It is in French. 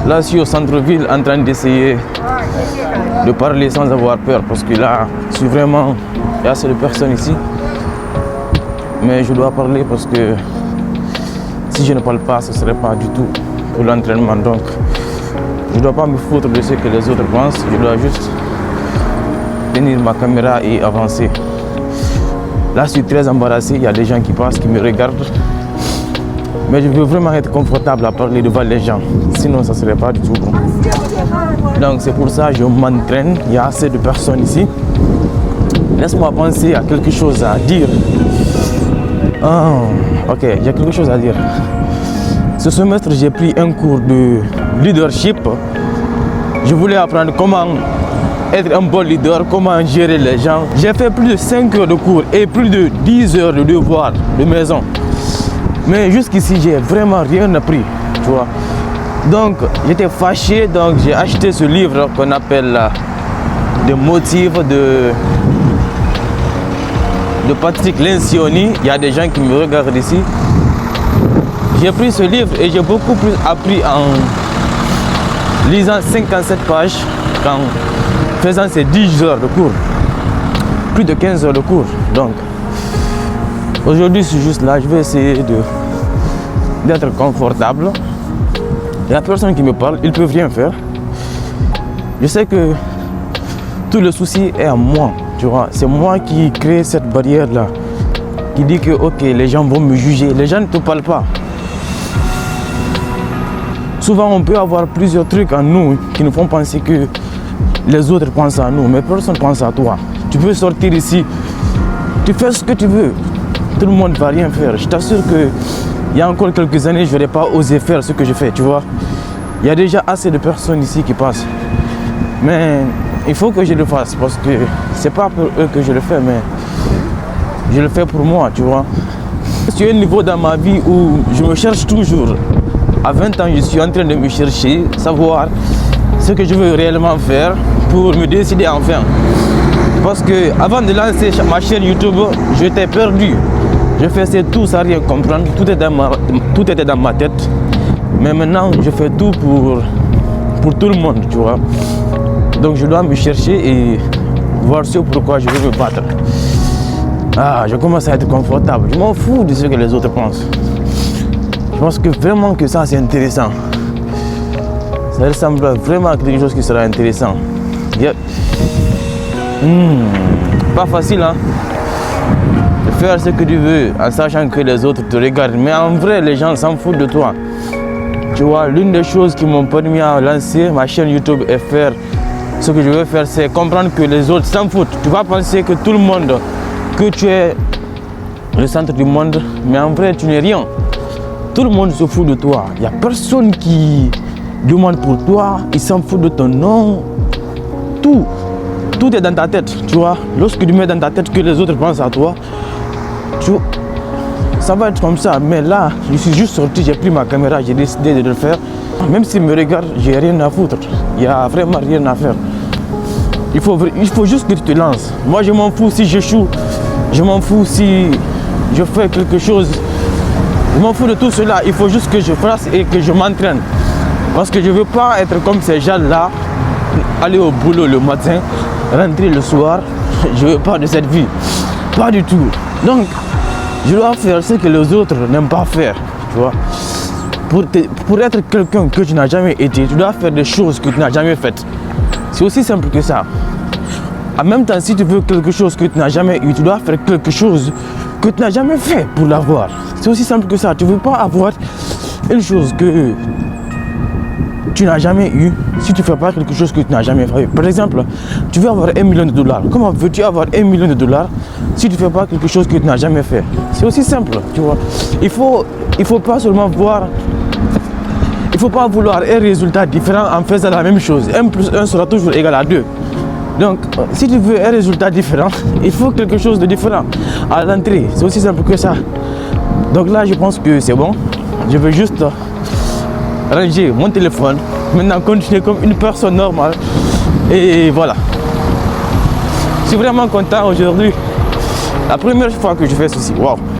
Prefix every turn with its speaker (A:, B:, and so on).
A: Là, je suis au centre-ville en train d'essayer de parler sans avoir peur parce que là, je suis vraiment... Il y a assez de personnes ici. Mais je dois parler parce que si je ne parle pas, ce ne serait pas du tout pour l'entraînement. Donc, je ne dois pas me foutre de ce que les autres pensent. Je dois juste tenir ma caméra et avancer. Là, je suis très embarrassé. Il y a des gens qui passent, qui me regardent. Mais je veux vraiment être confortable à parler devant les gens. Sinon, ça ne serait pas du tout bon. Donc, c'est pour ça que je m'entraîne. Il y a assez de personnes ici. Laisse-moi penser à quelque chose à dire. Ok, il y a quelque chose à dire. Ce semestre, j'ai pris un cours de leadership. Je voulais apprendre comment être un bon leader, comment gérer les gens. J'ai fait plus de 5 heures de cours et plus de 10 heures de devoirs de maison. Mais jusqu'ici, j'ai vraiment rien appris, tu vois. Donc, j'étais fâché, donc j'ai acheté ce livre qu'on appelle Des motifs de Patrick Lencioni. Il y a des gens qui me regardent ici. J'ai pris ce livre et j'ai beaucoup plus appris en lisant 57 pages qu'en faisant ces 10 heures de cours. Plus de 15 heures de cours. Donc, aujourd'hui, je suis juste là. Je vais essayer d'être confortable. La personne qui me parle, ils ne peuvent rien faire. Je sais que tout le souci est à moi. Tu vois, c'est moi qui crée cette barrière-là. Qui dit que, ok, les gens vont me juger. Les gens ne te parlent pas. Souvent, on peut avoir plusieurs trucs en nous qui nous font penser que les autres pensent à nous, mais personne ne pense à toi. Tu peux sortir ici, tu fais ce que tu veux. Tout le monde ne va rien faire. Je t'assure qu'il y a encore quelques années, je n'aurais pas osé faire ce que je fais, tu vois. Il y a déjà assez de personnes ici qui passent. Mais il faut que je le fasse parce que c'est pas pour eux que je le fais, mais je le fais pour moi, tu vois. C'est un niveau dans ma vie où je me cherche toujours. À 20 ans, je suis en train de me chercher, savoir ce que je veux réellement faire pour me décider enfin. Parce que avant de lancer ma chaîne YouTube, j'étais perdu. Je faisais tout sans rien comprendre, tout était dans ma tête. Mais maintenant, je fais tout pour tout le monde, tu vois. Donc je dois me chercher et voir ce pourquoi je veux me battre. Ah, je commence à être confortable. Je m'en fous de ce que les autres pensent. Je pense que vraiment que ça c'est intéressant. Ça ressemble vraiment à quelque chose qui sera intéressant. Pas facile, hein, de faire ce que tu veux en sachant que les autres te regardent. Mais en vrai, les gens s'en foutent de toi. Tu vois, l'une des choses qui m'ont permis à lancer ma chaîne YouTube et faire ce que je veux faire, c'est comprendre que les autres s'en foutent. Tu vas penser que tout le monde, que tu es le centre du monde, mais en vrai, tu n'es rien. Tout le monde se fout de toi. Il n'y a personne qui demande pour toi. Il s'en fout de ton nom. Tout est dans ta tête, tu vois. Lorsque tu mets dans ta tête que les autres pensent à toi, ça va être comme ça. Mais là, je suis juste sorti, j'ai pris ma caméra, j'ai décidé de le faire. Même s'ils me regardent, j'ai rien à foutre. Il n'y a vraiment rien à faire. Il faut juste que tu te lances. Moi, je m'en fous si j'échoue. Je m'en fous si je fais quelque chose. Je m'en fous de tout cela. Il faut juste que je fasse et que je m'entraîne. Parce que je ne veux pas être comme ces gens-là, aller au boulot le matin, rentrer le soir. Je ne veux pas de cette vie. Pas du tout. Donc, je dois faire ce que les autres n'aiment pas faire. Tu vois. Pour être quelqu'un que tu n'as jamais été, tu dois faire des choses que tu n'as jamais faites. C'est aussi simple que ça. En même temps, si tu veux quelque chose que tu n'as jamais eu, tu dois faire quelque chose que tu n'as jamais fait pour l'avoir. C'est aussi simple que ça. Tu ne veux pas avoir une chose que tu n'as jamais eu si tu ne fais pas quelque chose que tu n'as jamais fait. Par exemple, tu veux avoir 1 million de dollars. Comment veux-tu avoir 1 million de dollars si tu ne fais pas quelque chose que tu n'as jamais fait? C'est aussi simple, tu vois. Il faut pas seulement voir. Il ne faut pas vouloir un résultat différent en faisant la même chose. 1 plus 1 sera toujours égal à 2. Donc, si tu veux un résultat différent, il faut quelque chose de différent à l'entrée. C'est aussi simple que ça. Donc là, je pense que c'est bon. Je vais juste ranger mon téléphone. Maintenant, continuer comme une personne normale. Et voilà. Je suis vraiment content aujourd'hui. La première fois que je fais ceci. Waouh.